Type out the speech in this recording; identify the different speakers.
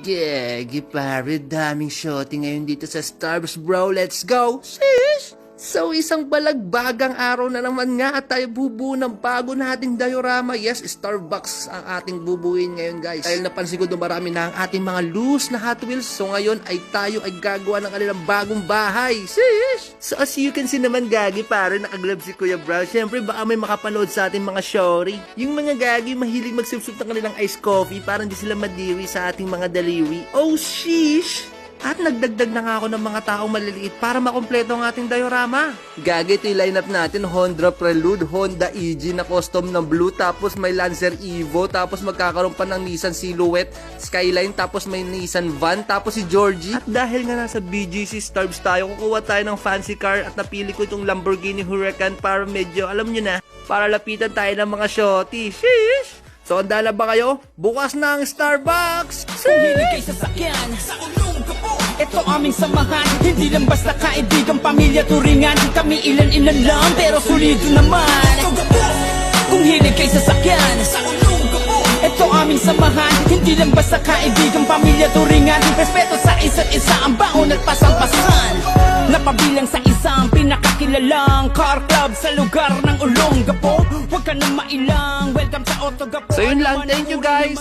Speaker 1: Gagi pare, daming shooting ngayon dito sa Starbucks bro, let's go! Sheesh! So isang balagbagang araw na naman nga at tayo bubuo ng bago nating diorama. Yes, Starbucks ang ating bubuin ngayon guys. Dahil napansin ko dumarami na ang ating mga loose na Hot Wheels. So ngayon ay tayo ay gagawa ng kanilang bagong bahay. Sheesh! So as you can see naman gagi pare, nakaglove si Kuya Bro. Siyempre baka may makapanood sa ating mga shorty. Yung mga gagi mahilig magsipsip ng kanilang iced coffee para hindi sila madiri sa ating mga daliri. Oh sheesh! At nagdagdag na nga ako ng mga taong maliliit para makompleto ang ating diorama. Gagi, ito yung lineup natin. Honda Prelude, Honda EG na custom na blue, tapos may Lancer Evo, tapos magkakaroon pa ng Nissan Silhouette, Skyline, tapos may Nissan Van, tapos si Georgie. At dahil nga nasa BGC Starbs tayo, kukuha tayo ng fancy car at napili ko itong Lamborghini Huracan para medyo, alam nyo na, para lapitan tayo ng mga shorty. Sheesh! So, andala ba kayo? Bukas na ang Starbucks!
Speaker 2: Kung hilig kay sasakyan, sa ulong kapo, ito aming samahan. Hindi lang basta kaibigan, pamilya, turingan. Kami ilan-ilan lang, pero solido naman. Kung hilig kay sasakyan, sa ulong kapo, ito aming samahan. Hindi lang basta kaibigan, pamilya, turingan. Respeto sa isa't isa, ang baon at pasang-pasan. Napabilang sa isang pinakakilalang car club sa lugar ng Olongapo. Huwag ka na mailang, welcome sa Autogapo.
Speaker 1: So yun lang, thank you guys!